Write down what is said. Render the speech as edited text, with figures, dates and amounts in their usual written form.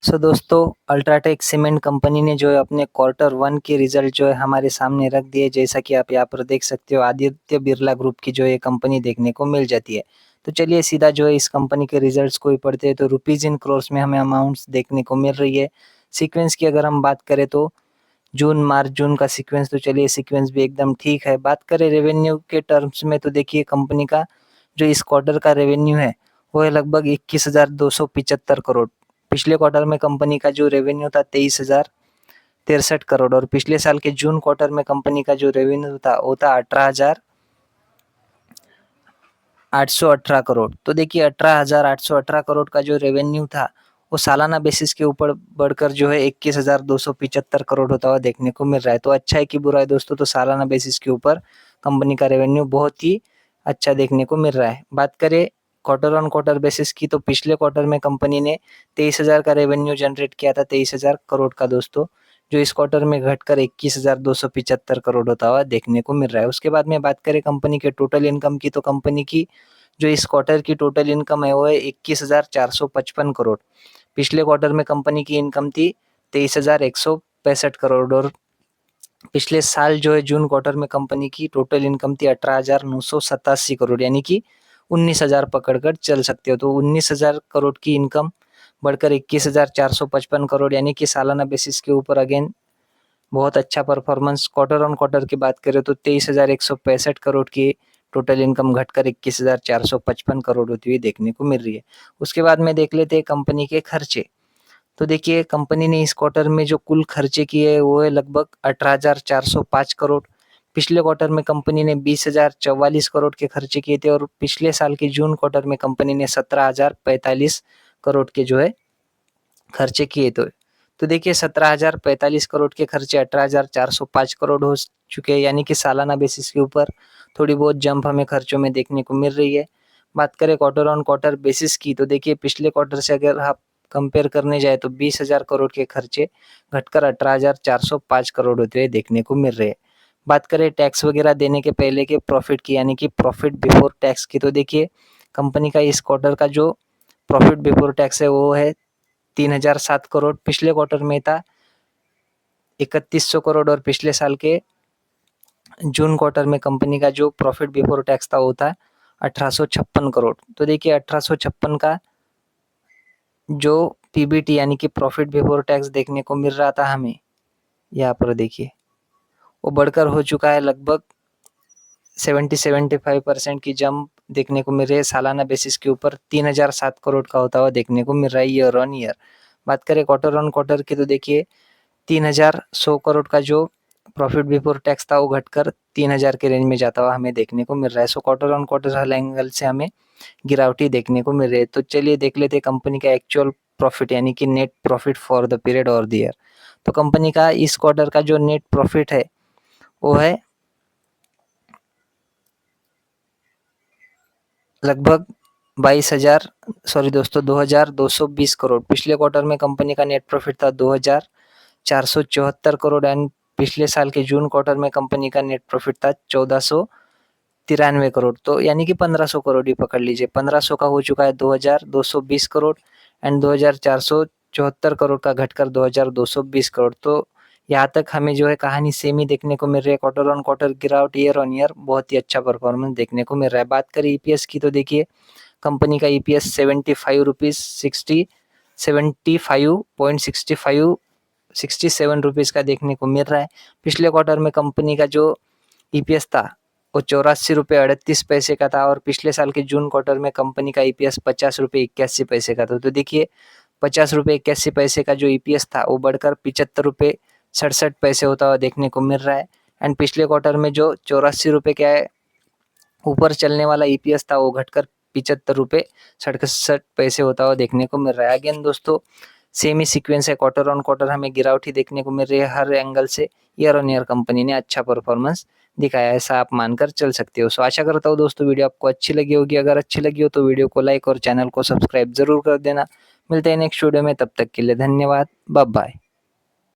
दोस्तों, UltraTech cement company ने जो है अपने क्वार्टर वन के रिजल्ट जो है हमारे सामने रख दिए। जैसा कि आप यहाँ पर देख सकते हो, आदित्य बिरला ग्रुप की जो ये कंपनी देखने को मिल जाती है। तो चलिए सीधा जो है इस कंपनी के रिजल्ट्स को ही पढ़ते हैं। तो रुपीज इन क्रोर्स में हमें अमाउंट्स देखने को मिल रही है। सीक्वेंस की अगर हम बात करें तो जून मार्च जून का सीक्वेंस, तो चलिए सीक्वेंस भी एकदम ठीक है। बात करें रेवेन्यू के टर्म्स में, तो देखिए कंपनी का जो इस क्वार्टर का रेवेन्यू है वो है लगभग 21,275 करोड़। पिछले क्वार्टर में कंपनी का जो रेवेन्यू था 23,063 करोड़, और पिछले साल के जून क्वार्टर में कंपनी का जो रेवेन्यू था वो था 18,818 करोड़। तो देखिए 18,818 करोड़ का जो रेवेन्यू था वो सालाना बेसिस के ऊपर बढ़कर जो है 21,275 करोड़ होता हुआ देखने को मिल रहा है। तो अच्छा है कि बुरा है दोस्तों, तो सालाना बेसिस के ऊपर कंपनी का रेवेन्यू बहुत ही अच्छा देखने को मिल रहा है। बात करें क्वार्टर ऑन क्वार्टर बेसिस की, तो पिछले क्वार्टर में कंपनी ने 23,000 का रेवेन्यू जनरेट किया था, 23,000 करोड़ का दोस्तों, जो इस क्वार्टर में घटकर 21,275 करोड़ होता हुआ देखने को मिल रहा है। उसके बाद में बात करें कंपनी के टोटल इनकम की, तो कंपनी की जो इस क्वार्टर की टोटल इनकम है वो है 21,455 करोड़। पिछले क्वार्टर में कंपनी की इनकम थी 23,165 करोड़, और पिछले साल जो है जून क्वार्टर में कंपनी की टोटल इनकम थी 18,987 करोड़, यानी कि 19,000 पकड़कर चल सकते हो। तो 19,000 करोड़ की इनकम बढ़कर 21,455 करोड़, यानी कि सालाना बेसिस के ऊपर अगेन बहुत अच्छा परफॉर्मेंस। क्वार्टर ऑन क्वार्टर की बात करें तो 23,165 करोड़ की टोटल इनकम घटकर 21,455 करोड़ होती हुई देखने को मिल रही है। उसके बाद में देख लेते हैं कंपनी के खर्चे। तो देखिए कंपनी ने इस क्वार्टर में जो कुल खर्चे किए वो है लगभग 18,405 करोड़। पिछले क्वार्टर में कंपनी ने 20,044 करोड़ के खर्चे किए थे, और पिछले साल के जून क्वार्टर में कंपनी ने 17,045 करोड़ के जो है खर्चे किए। तो देखिए 17,045 करोड़ के खर्चे 18,405 करोड़ हो चुके हैं, यानी कि सालाना बेसिस के ऊपर थोड़ी बहुत जंप हमें खर्चों में देखने को मिल रही है। बात करें क्वार्टर ऑन क्वार्टर बेसिस की, तो देखिए पिछले क्वार्टर से अगर आप कंपेयर करने जाए तो 20,000 करोड़ के खर्चे घटकर 18,405 करोड़ होते हुए देखने को मिल रहे हैं। बात करें टैक्स वगैरह देने के पहले के प्रॉफिट की, यानी कि प्रॉफिट बिफोर टैक्स की, तो देखिए कंपनी का इस क्वार्टर का जो प्रॉफिट बिफोर टैक्स है वो है 3,007 करोड़। पिछले क्वार्टर में था 3,100 करोड़, और पिछले साल के जून क्वार्टर में कंपनी का जो प्रॉफिट बिफोर टैक्स था वो था 1,856 करोड़। तो देखिए 1,856 का जो पीबीटी यानी कि प्रॉफिट बिफोर टैक्स देखने को मिल रहा था हमें, यहाँ पर देखिए वो बढ़कर हो चुका है लगभग 70-75% की जंप देखने को मिल रही है। सालाना बेसिस के ऊपर 3,007 करोड़ का होता हुआ देखने को मिल रहा है ईयर ऑन ईयर। बात करें क्वार्टर ऑन क्वार्टर की, तो देखिए 3,100 करोड़ का जो प्रॉफिट बिफोर टैक्स था वो घटकर 3,000 के रेंज में जाता हुआ हमें देखने को मिल रहा है। So quarter on quarter her angle से हमें गिरावटी देखने को मिल रही है। तो चलिए देख लेते हैं कंपनी का एक्चुअल प्रॉफिट, यानी कि net profit for the period और द ईयर। तो कंपनी का इस क्वार्टर का जो नेट प्रॉफिट है वो है लगभग 2,220 करोड़। पिछले क्वार्टर में कंपनी का नेट प्रॉफिट था 2,474 करोड़, एंड पिछले साल के जून क्वार्टर में कंपनी का नेट प्रॉफिट था 1,493 करोड़। तो यानी कि 1,500 करोड़ ही पकड़ लीजिए। 1,500 का हो चुका है 2,220 करोड़, एंड 2,474 करोड़ का घटकर 2,220 करोड़। तो यहाँ तक हमें जो है कहानी सेम ही देखने को मिल रही है। क्वार्टर ऑन क्वार्टर गिरावट, ईयर ऑन ईयर बहुत ही अच्छा परफॉर्मेंस देखने को मिल रहा है। बात करें ईपीएस की, तो देखिए कंपनी का ईपीएस 75 रुपीज का देखने को मिल रहा है। पिछले क्वार्टर में कंपनी का जो ईपीएस था वो 84 रुपये 38 पैसे का था, और पिछले साल के जून क्वार्टर में कंपनी का ईपीएस 50 रुपये 81 पैसे का था। तो देखिए 50 रुपये 81 पैसे का जो ईपीएस था वो बढ़कर 75 रुपये 67 पैसे होता हुआ देखने को मिल रहा है। एंड पिछले क्वार्टर में जो 84 रुपये का ऊपर चलने वाला ईपीएस था वो घटकर 75 रुपये 67 पैसे होता हुआ देखने को मिल रहा है। अगेन दोस्तों सेम ही सीक्वेंस है, क्वार्टर ऑन क्वार्टर हमें गिरावट ही देखने को मिल रही है हर एंगल से। ईयर ऑन ईयर कंपनी ने अच्छा परफॉर्मेंस दिखाया है, ऐसा आप मानकर चल सकते हो। सो आशा करता हूँ दोस्तों वीडियो आपको अच्छी लगी होगी। अगर अच्छी लगी हो तो वीडियो को लाइक और चैनल को सब्सक्राइब जरूर कर देना। मिलते हैं नेक्स्ट वीडियो में, तब तक के लिए धन्यवाद, बाय बाय।